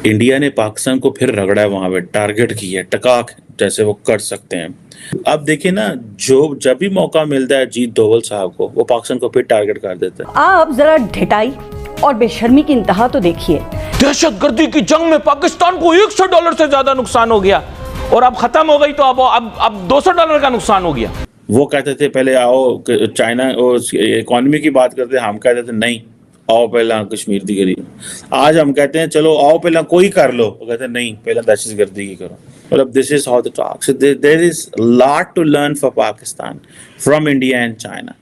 India ने पाकिस्तान को फिर रगड़ा है, वहां पे टारगेट किया है, टकाक जैसे वो कर सकते हैं। अब देखिए ना, जो जब भी मौका मिलता है अजीत डोवल साहब को, वो पाकिस्तान को फिर टारगेट कर देते हैं। आप जरा ढिठाई और बेशर्मी की इंतहा तो देखिए। दहशतगर्दी की जंग में पाकिस्तान को $100 से ज्यादा नुकसान हो गया और अब खत्म हो गई तो अब $200 का नुकसान हो गया। वो कहते थे पहले आओ, चाइना इकोनॉमी की बात करते, हम कहते थे नहीं, आओ पहला कश्मीर दी करिए। आज हम कहते हैं चलो आओ पहला कोई कर लो, वो कहते हैं नहीं पहला दहशतगर्दी की करो। मतलब this is how the talk. So there is lot to learn for Pakistan from India and China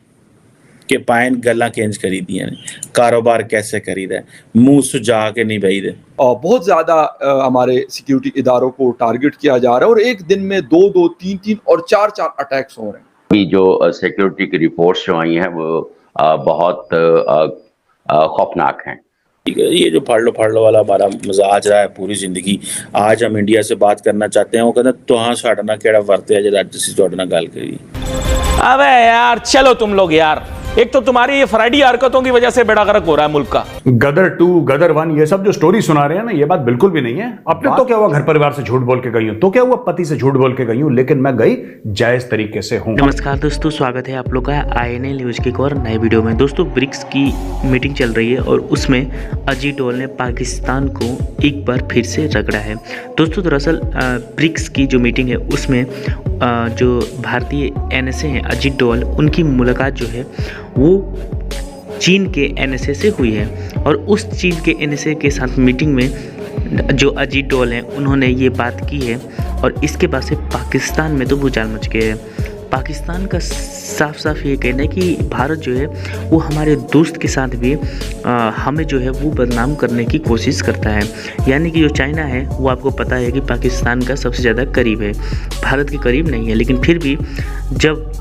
के पाइन गल्ला केंज करी दी ने, कारोबार कैसे करी दे, मुंह सुजा के नहीं बही दे। और बहुत ज्यादा हमारे सिक्योरिटी इदारों को टारगेट किया जा रहा है और एक दिन में 2-2, 3-3 और 4-4 अटैक्स हो रहे हैं। अभी जो सिक्योरिटी की रिपोर्ट्स जो आई हैं वो बहुत खौफनाक हैं। ये जो फाड़ लो वाला हमारा मजाज रहा है पूरी जिंदगी। आज हम इंडिया से बात करना चाहते हैं, वो कहते हैं तुहां साडा केड़ा वर्त है जे जिस तुहाडे नाल गल करी। अबे यार चलो तुम लोग यार, एक तो तुम्हारी ये फ्राइडी हरकतों की वजह से बेड़ा गर्क हो रहा है मुल्क का। गदर 2, गदर 1 ये सब जो स्टोरी सुना रहे हैं ना, ये बात बिल्कुल भी नहीं है। अपने तो क्या हुआ घर परिवार से झूठ बोल के गई हूं, तो क्या हुआ पति से झूठ बोल के गई हूं, लेकिन मैं गई जायज तरीके से हूं। नमस्कार दोस्तों, स्वागत है आप लोग का INA न्यूज की एक और नए वीडियो में। दोस्तों ब्रिक्स की मीटिंग चल रही है और उसमें अजीत डोवल ने पाकिस्तान को एक बार फिर से रगड़ा है। दोस्तों दरअसल ब्रिक्स की जो मीटिंग है उसमें जो भारतीय NSA हैं अजीत डोवल, उनकी मुलाकात जो है वो चीन के NSA से हुई है और उस चीन के NSA के साथ मीटिंग में जो अजीत डोवल हैं उन्होंने ये बात की है और इसके बाद से पाकिस्तान में तो भूचाल मच गया है। पाकिस्तान का साफ साफ ये कहना है कि भारत जो है वो हमारे दोस्त के साथ भी हमें जो है वो बदनाम करने की कोशिश करता है। यानी कि जो चाइना है वो आपको पता है कि पाकिस्तान का सबसे ज़्यादा करीब है, भारत के करीब नहीं है, लेकिन फिर भी जब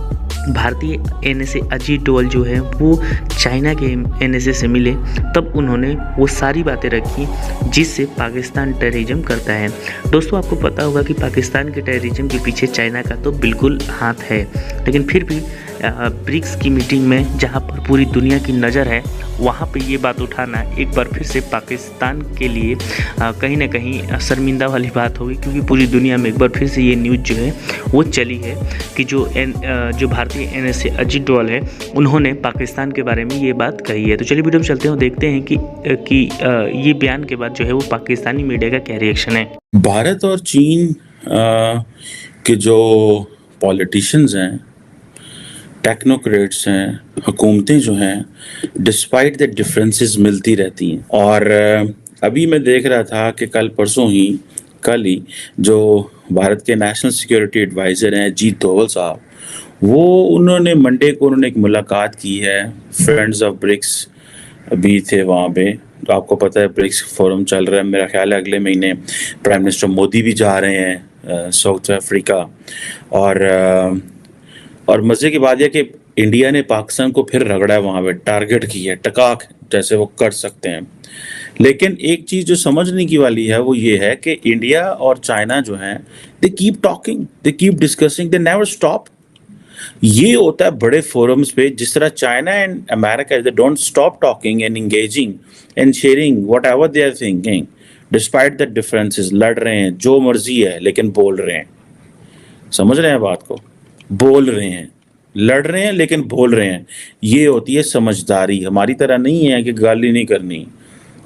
भारतीय NSA अजीत डोवल जो है वो चाइना के NSA से मिले तब उन्होंने वो सारी बातें रखी जिससे पाकिस्तान टेररिज्म करता है। दोस्तों आपको पता होगा कि पाकिस्तान के टेररिज्म के पीछे चाइना का तो बिल्कुल हाथ है, लेकिन फिर भी ब्रिक्स की मीटिंग में जहां पर पूरी दुनिया की नज़र है वहां पे ये बात उठाना एक बार फिर से पाकिस्तान के लिए कहीं ना कहीं शर्मिंदा वाली बात होगी, क्योंकि पूरी दुनिया में एक बार फिर से ये न्यूज़ जो है वो चली है कि जो भारतीय NSA अजीत डोवल है उन्होंने पाकिस्तान के बारे में ये बात कही है। तो चलिए वीडियो में चलते हैं और देखते हैं कि ये बयान के बाद जो है वो पाकिस्तानी मीडिया का क्या रिएक्शन है। भारत और चीन के जो पॉलिटिशियंस हैं, टेक्नोक्रेट्स हैं, हुकूमतें जो हैं, डिस्पाइट द डिफरेंसेस मिलती रहती हैं। और अभी मैं देख रहा था कि कल ही जो भारत के नेशनल सिक्योरिटी एडवाइज़र हैं अजीत डोवल साहब, वो उन्होंने मंडे को एक मुलाकात की है। फ्रेंड्स ऑफ ब्रिक्स भी थे वहाँ पे। तो आपको पता है ब्रिक्स फोरम चल रहा है, मेरा ख्याल है अगले महीने प्राइम मिनिस्टर मोदी भी जा रहे हैं साउथ अफ्रीका। और मज़े की बात यह कि इंडिया ने पाकिस्तान को फिर रगड़ा है, वहाँ पे टारगेट किया है, टकाक जैसे वो कर सकते हैं। लेकिन एक चीज़ जो समझने की वाली है वो ये है कि इंडिया और चाइना जो हैं, they keep talking, they keep discussing, they never stop. ये होता है बड़े फोरम्स पे, जिस तरह China and America they don't stop talking and engaging and sharing whatever they are thinking despite the differences. लड़ रहे हैं जो मर्जी है लेकिन बोल रहे हैं। समझ रहे हैं बात को? बोल रहे हैं, लड़ रहे हैं लेकिन बोल रहे हैं। ये होती है समझदारी। हमारी तरह नहीं है कि गाली नहीं करनी,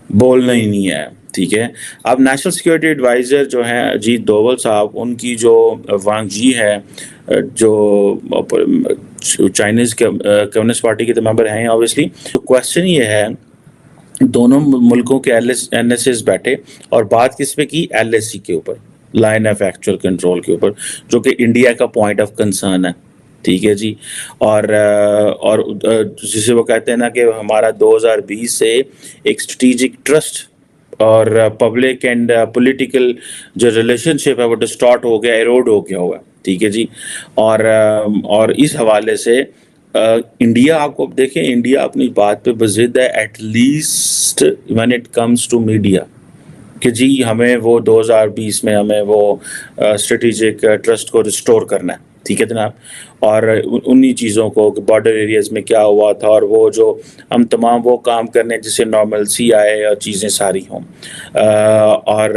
बोलना ही नहीं है, ठीक है। अब नेशनल सिक्योरिटी एडवाइज़र जो हैं अजीत डोवल साहब, उनकी जो वांग जी है जो चाइनीज़ कम्युनिस्ट पार्टी के तो मेंबर हैं ऑब्वियसली। तो क्वेश्चन ये है, दोनों मुल्कों के NSAs बैठे और बात किस पे की? LAC के ऊपर, लाइन ऑफ एक्चुअल कंट्रोल के ऊपर, जो कि इंडिया का पॉइंट ऑफ कंसर्न है, ठीक है जी। और जिसे वो कहते हैं ना कि हमारा 2020 से एक स्ट्रेटेजिक ट्रस्ट और पब्लिक एंड पॉलिटिकल जो रिलेशनशिप है वो डिस्टॉर्ट हो गया, एरोड हो गया हुआ है, ठीक है जी। और इस हवाले से इंडिया, आपको देखें, इंडिया अपनी बात पे बज़िद है, at least when it comes to media, कि जी हमें वो 2020 में हमें वो स्ट्रेटेजिक ट्रस्ट को रिस्टोर करना है, ठीक है जनाब। और उन्हीं चीज़ों को बॉर्डर एरियाज़ में क्या हुआ था, और वो जो हम तमाम वो काम करने जिससे नॉर्मलसी आए और चीज़ें सारी हों। और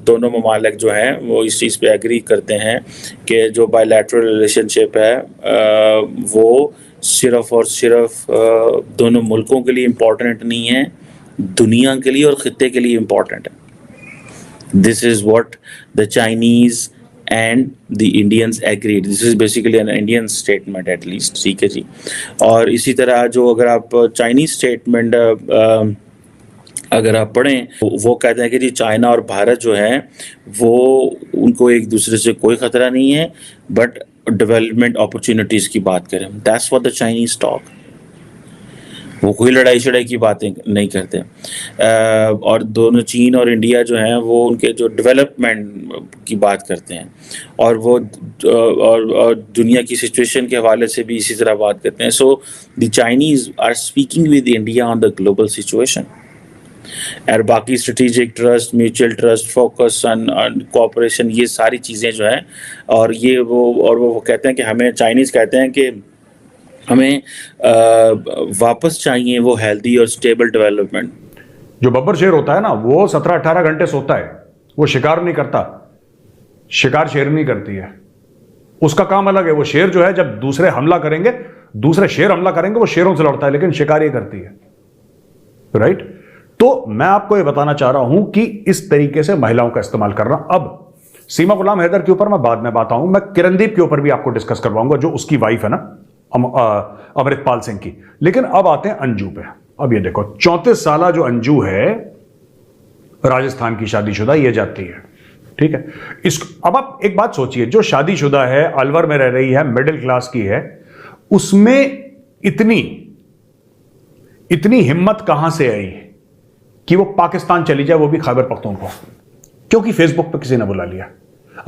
दोनों ममालिक जो हैं वो इस चीज़ पे एग्री करते हैं कि जो बायलैटरल रिलेशनशिप है वो सिर्फ़ और सिर्फ दोनों मुल्कों के लिए इम्पॉर्टेंट नहीं है, दुनिया के लिए और ख़ित्ते के लिए इम्पॉर्टेंट है। This is what the Chinese and the Indians agreed. This is basically an Indian statement at least, ठीक है जी। और इसी तरह जो अगर आप चाइनीज़ स्टेटमेंट अगर आप पढ़ें, वो कहते हैं कि जी चाइना और भारत जो है वो उनको एक दूसरे से कोई ख़तरा नहीं है, बट डेवलपमेंट अपॉर्चुनिटीज़ की बात करें। That's what the Chinese talk. वो कोई लड़ाई शड़ाई की बातें नहीं करते। और दोनों चीन और इंडिया जो हैं वो उनके जो डेवलपमेंट की बात करते हैं, और वो और दुनिया की सिचुएशन के हवाले से भी इसी तरह बात करते हैं। So the Chinese are speaking with India on the global situation, और बाकी strategic trust, mutual trust, focus on cooperation, ये सारी चीज़ें जो हैं, और ये वो कहते हैं कि हमें, चाइनीज़ कहते हैं कि हमें वापस चाहिए वो हेल्दी और स्टेबल डेवलपमेंट। जो बब्बर शेर होता है ना, वो 17-18 घंटे सोता है, वो शिकार नहीं करता, शिकार शेरनी करती है, उसका काम अलग है। वो शेर जो है जब दूसरे हमला करेंगे, दूसरे शेर हमला करेंगे, वो शेरों से लड़ता है, लेकिन शिकार ये करती है, राइट। तो मैं आपको ये बताना चाह रहा हूं कि इस तरीके से महिलाओं का इस्तेमाल करना। अब सीमा गुलाम हैदर के ऊपर मैं बाद में बात आऊं, मैं किरणदीप के ऊपर भी आपको डिस्कस करवाऊंगा, जो उसकी वाइफ है ना अमृतपाल सिंह की। लेकिन अब आते हैं अंजू पे। अब ये देखो, 34 साल जो अंजू है, राजस्थान की शादीशुदा, ये जाती है, ठीक है। अब आप एक बात सोचिए, जो शादीशुदा है, अलवर में रह रही है, मिडिल क्लास की है, उसमें इतनी हिम्मत कहां से आई कि वो पाकिस्तान चली जाए, वो भी खैबर पख्तूनख्वा, क्योंकि फेसबुक पे किसी ने बुला लिया।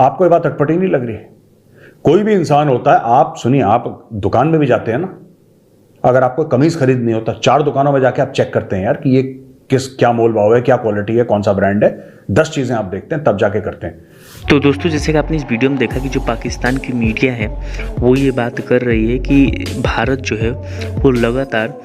आपको ये बात अटपटी नहीं लग रही? कोई भी इंसान होता है, आप सुनिए, आप दुकान में भी जाते हैं ना, अगर आपको कमीज खरीदनी होता, 4 दुकानों में जाके आप चेक करते हैं यार कि ये क्या मोल भाव है, क्या क्वालिटी है, कौन सा ब्रांड है, 10 चीजें आप देखते हैं, तब जाके करते हैं। तो दोस्तों, जैसे कि आपने इस वीडियो में देखा कि जो पाकिस्तान की मीडिया है वो ये बात कर रही है कि भारत जो है वो लगातार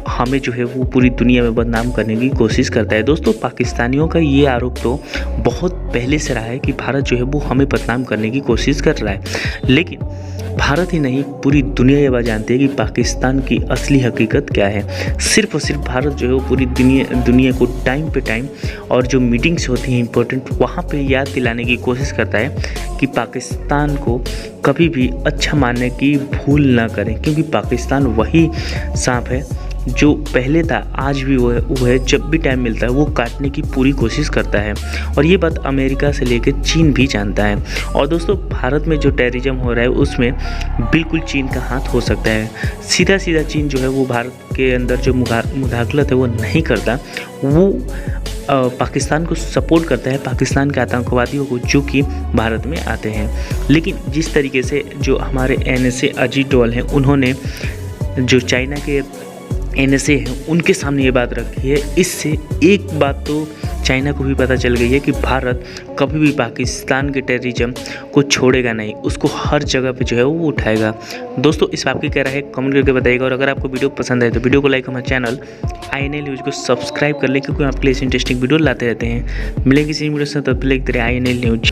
हमें जो है वो पूरी दुनिया में बदनाम करने की कोशिश करता है। दोस्तों, पाकिस्तानियों का ये आरोप तो बहुत पहले से रहा है कि भारत जो है वो हमें बदनाम करने की कोशिश कर रहा है। लेकिन भारत ही नहीं, पूरी दुनिया ये बात जानती है कि पाकिस्तान की असली हकीकत क्या है। सिर्फ और सिर्फ भारत जो है वो पूरी दुनिया को टाइम पे टाइम और जो मीटिंग्स होती हैं इंपॉर्टेंट, वहाँ पे याद दिलाने की कोशिश करता है कि पाकिस्तान को कभी भी अच्छा मानने की भूल ना करें, क्योंकि पाकिस्तान वही सांप है जो पहले था, आज भी वो है, जब भी टाइम मिलता है वो काटने की पूरी कोशिश करता है। और ये बात अमेरिका से लेकर चीन भी जानता है। और दोस्तों, भारत में जो टेररिज्म हो रहा है उसमें बिल्कुल चीन का हाथ हो सकता है। सीधा चीन जो है वो भारत के अंदर जो मुदाखलत है वो नहीं करता, वो पाकिस्तान को सपोर्ट करता है, पाकिस्तान के आतंकवादियों को जो कि भारत में आते हैं। लेकिन जिस तरीके से जो हमारे NSA अजीत डोवाल हैं, उन्होंने जो चाइना के NSA हैं उनके सामने ये बात रखी है, इससे एक बात तो चाइना को भी पता चल गई है कि भारत कभी भी पाकिस्तान के टेररिज्म को छोड़ेगा नहीं, उसको हर जगह पे जो है वो उठाएगा। दोस्तों, इस बात की क्या राय है कमेंट करके बताइएगा, और अगर आपको वीडियो पसंद आए तो वीडियो को लाइक, हमारे चैनल INL न्यूज़ को सब्सक्राइब कर लें, क्योंकि हम आपके लिए इंटरेस्टिंग वीडियो लाते रहते हैं। मिलेंगे इसी वीडियो से, तब तक के लिए INL न्यूज़।